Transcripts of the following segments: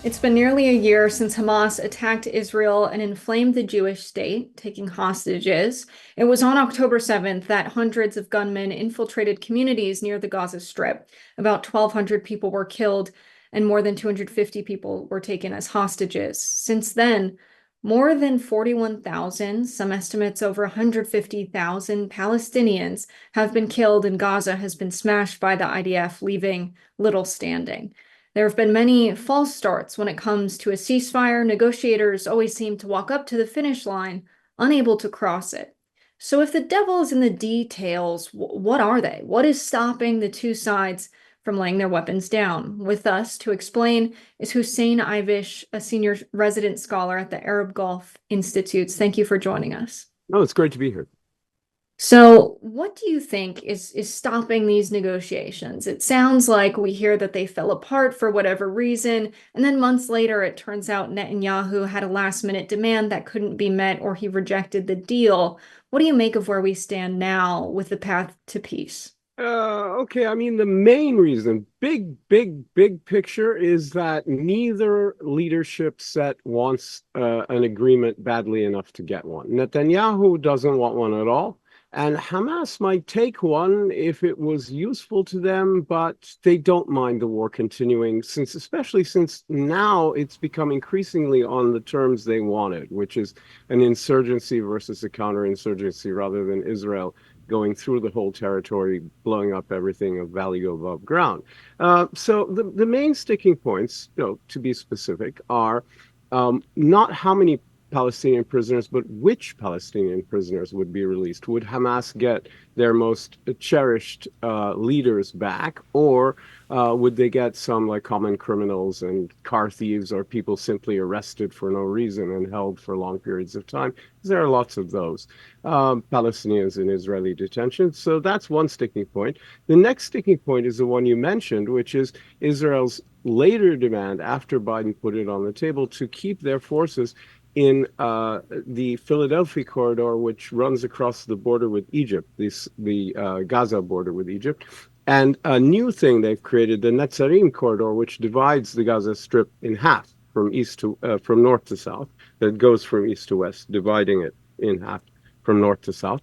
It's been nearly a year since Hamas attacked Israel and inflamed the Jewish state, taking hostages. It was on October 7th that hundreds of gunmen infiltrated communities near the Gaza Strip. About 1,200 people were killed, and more than 250 people were taken as hostages. Since then, more than 41,000, some estimates over 150,000 Palestinians have been killed, and Gaza has been smashed by the IDF, leaving little standing. There have been many false starts when it comes to a ceasefire. Negotiators always seem to walk up to the finish line, unable to cross it. So, if the devil is in the details, what are they? What is stopping the two sides from laying their weapons down? With us to explain is Hussein Ibish, a senior resident scholar at the Arab Gulf Institutes. Thank you for joining us. No, it's great to be here. So, what do you think is stopping these negotiations? It sounds like we hear that they fell apart for whatever reason, and then months later it turns out Netanyahu had a last-minute demand that couldn't be met or he rejected the deal. What do you make of where we stand now with the path to peace? Okay, I mean, the main reason, big picture, is that neither leadership set wants an agreement badly enough to get one. Netanyahu doesn't want one at all, and Hamas might take one if it was useful to them, but they don't mind the war continuing, especially since now it's become increasingly on the terms they wanted, which is an insurgency versus a counterinsurgency rather than Israel going through the whole territory, blowing up everything of value above ground. So the main sticking points, to be specific, are not how many Palestinian prisoners, but which Palestinian prisoners would be released. Would Hamas get their most cherished leaders back, or would they get some like common criminals and car thieves or people simply arrested for no reason and held for long periods of time? There are lots of those Palestinians in Israeli detention. So that's one sticking point. The next sticking point is the one you mentioned, which is Israel's later demand after Biden put it on the table to keep their forces in the Philadelphia corridor, which runs across the border with Egypt, the Gaza border with Egypt, and a new thing they've created, the Netzarim corridor, which divides the Gaza Strip in half from north to south, that goes from east to west, dividing it in half from north to south.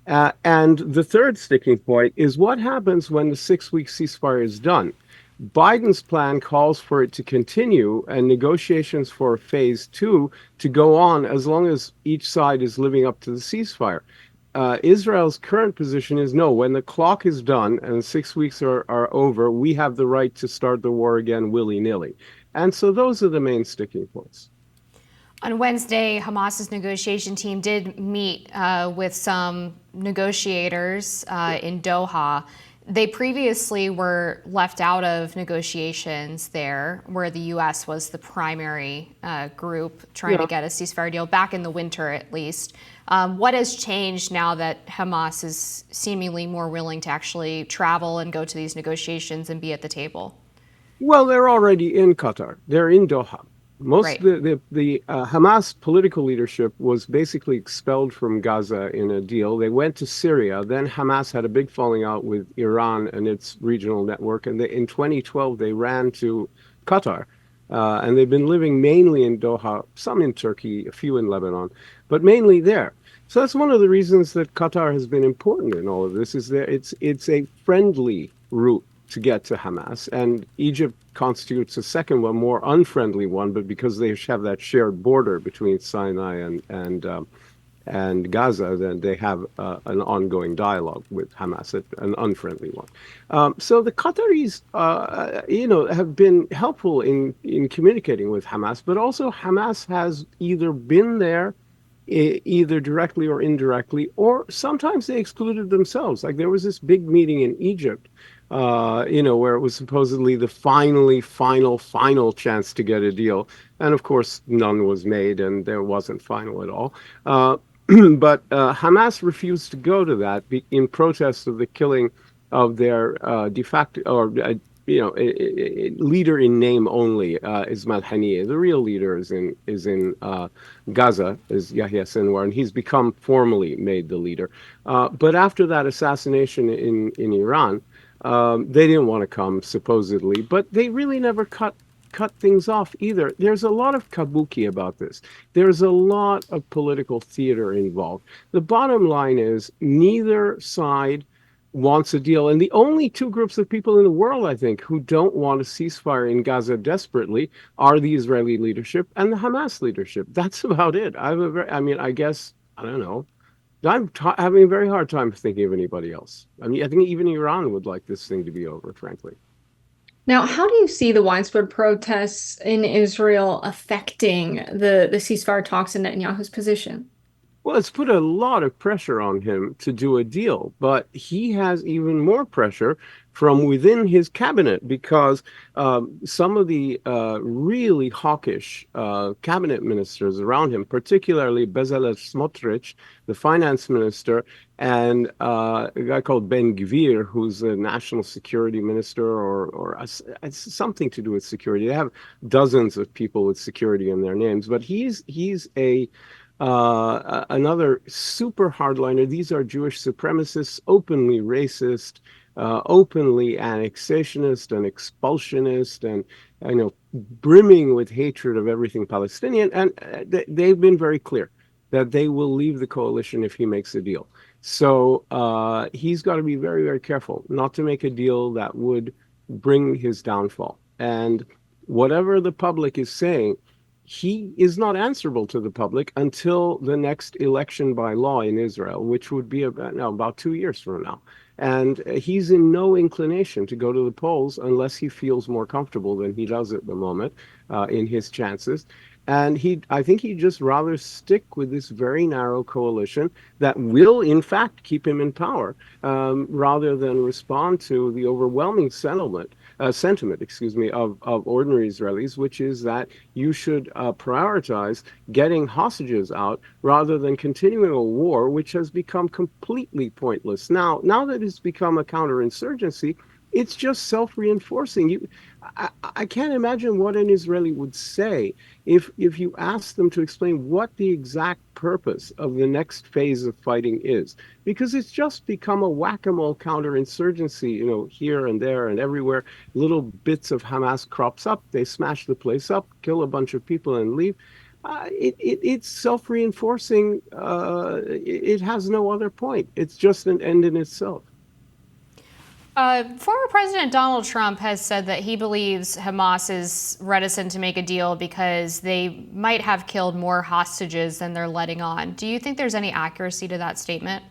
And the third sticking point is what happens when the 6-week ceasefire is done. Biden's plan calls for it to continue and negotiations for phase two to go on as long as each side is living up to the ceasefire. Israel's current position is no, when the clock is done and 6 weeks are over, we have the right to start the war again willy-nilly. And so those are the main sticking points. On Wednesday, Hamas's negotiation team did meet with some negotiators in Doha. They previously were left out of negotiations there, where the U.S. was the primary group trying to get a ceasefire deal, back in the winter at least. What has changed now that Hamas is seemingly more willing to actually travel and go to these negotiations and be at the table? Well, they're already in Qatar. They're in Doha. Most Right. of the Hamas political leadership was basically expelled from Gaza in a deal. They went to Syria. Then Hamas had a big falling out with Iran and its regional network. And in 2012, they ran to Qatar. And they've been living mainly in Doha, some in Turkey, a few in Lebanon, but mainly there. So that's one of the reasons that Qatar has been important in all of this, is that it's a friendly route to get to Hamas. And Egypt constitutes a second one, more unfriendly one, but because they have that shared border between Sinai and Gaza, then they have an ongoing dialogue with Hamas, an unfriendly one. So the Qataris, have been helpful in communicating with Hamas, but also Hamas has either been there either directly or indirectly, or sometimes they excluded themselves. Like there was this big meeting in Egypt, where it was supposedly the final chance to get a deal. And of course, none was made and there wasn't final at all. But Hamas refused to go to that in protest of the killing of their de facto, or leader in name only, Ismail Haniyeh. The real leader is in Gaza, is Yahya Sinwar, and he's become formally made the leader. But after that assassination in Iran, they didn't want to come, supposedly, but they really never cut cut things off either. There's a lot of kabuki about this. There's a lot of political theater involved. The bottom line is neither side wants a deal. And the only two groups of people in the world, I think, who don't want a ceasefire in Gaza desperately are the Israeli leadership and the Hamas leadership. That's about it. I mean, I guess, I don't know. Having a very hard time thinking of anybody else. I mean, I think even Iran would like this thing to be over, frankly. Now, how do you see the widespread protests in Israel affecting the ceasefire talks and Netanyahu's position? Well, it's put a lot of pressure on him to do a deal, but he has even more pressure from within his cabinet because some of the really hawkish cabinet ministers around him, particularly Bezalel Smotrich, the finance minister, and a guy called Ben Gvir, who's a national security minister or something to do with security. They have dozens of people with security in their names, but he's another super hardliner. These are Jewish supremacists, openly racist, openly annexationist and expulsionist, and brimming with hatred of everything Palestinian. And they've been very clear that they will leave the coalition if he makes a deal. So he's got to be very, very careful not to make a deal that would bring his downfall. And whatever the public is saying, he is not answerable to the public until the next election by law in Israel, which would be about 2 years from now. And he's in no inclination to go to the polls unless he feels more comfortable than he does at the moment in his chances. And I think he'd just rather stick with this very narrow coalition that will, in fact, keep him in power, rather than respond to the overwhelming sentiment, of ordinary Israelis, which is that you should prioritize getting hostages out rather than continuing a war, which has become completely pointless. Now that it's become a counterinsurgency, it's just self-reinforcing. I can't imagine what an Israeli would say if you ask them to explain what the exact purpose of the next phase of fighting is, because it's just become a whack-a-mole counterinsurgency, here and there and everywhere. Little bits of Hamas crops up, they smash the place up, kill a bunch of people and leave. It's self-reinforcing. It has no other point. It's just an end in itself. Former President Donald Trump has said that he believes Hamas is reticent to make a deal because they might have killed more hostages than they're letting on. Do you think there's any accuracy to that statement?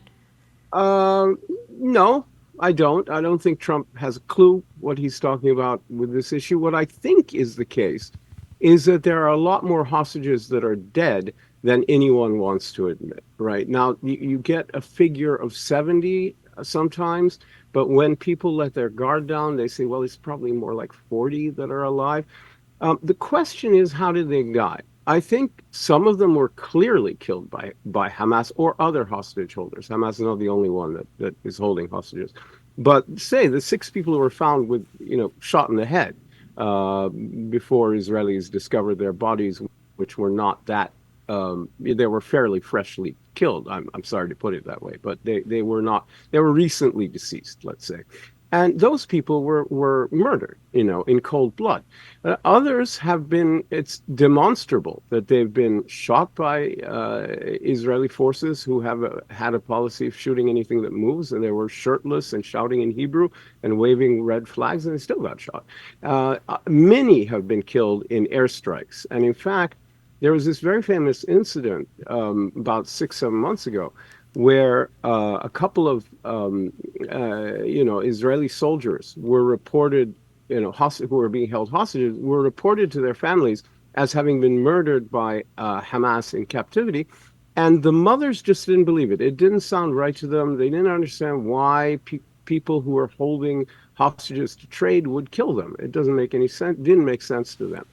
No, I don't. I don't think Trump has a clue what he's talking about with this issue. What I think is the case is that there are a lot more hostages that are dead than anyone wants to admit. Right now, you get a figure of 70 sometimes, but when people let their guard down, they say, well, it's probably more like 40 that are alive. The question is, how did they die? I think some of them were clearly killed by Hamas or other hostage holders. Hamas is not the only one that is holding hostages. But say the 6 people who were found with, shot in the head before Israelis discovered their bodies, which were not that, they were fairly freshly killed. I'm sorry to put it that way, but they were not, they were recently deceased, let's say. And those people were murdered, in cold blood. Others have been, it's demonstrable that they've been shot by Israeli forces who have had a policy of shooting anything that moves, and they were shirtless and shouting in Hebrew and waving red flags, and they still got shot. Many have been killed in airstrikes. And in fact, there was this very famous incident about 6-7 months ago where a couple of Israeli soldiers were reported, who were being held hostages, were reported to their families as having been murdered by Hamas in captivity. And the mothers just didn't believe it. It didn't sound right to them. They didn't understand why people who were holding hostages to trade would kill them. It doesn't make any sense. Didn't make sense to them,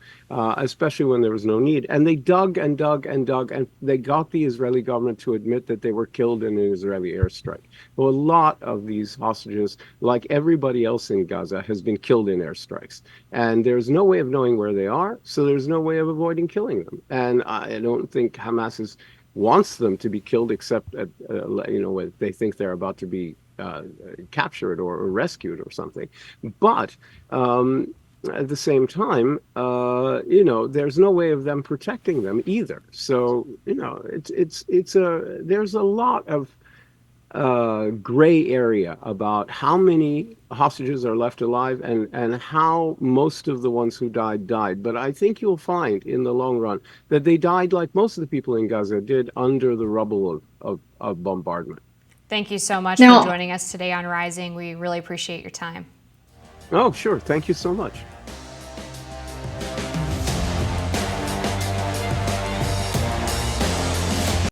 especially when there was no need. And they dug and dug and dug, and they got the Israeli government to admit that they were killed in an Israeli airstrike. Well, a lot of these hostages, like everybody else in Gaza, has been killed in airstrikes. And there's no way of knowing where they are, so there's no way of avoiding killing them. And I don't think Hamas wants them to be killed, except when they think they're about to be captured or rescued or something. But at the same time, there's no way of them protecting them either. So, there's a lot of gray area about how many hostages are left alive and how most of the ones who died. But I think you'll find in the long run that they died like most of the people in Gaza did under the rubble of bombardment. Thank you so much for Now, joining us today on Rising. We really appreciate your time. Oh, sure. Thank you so much.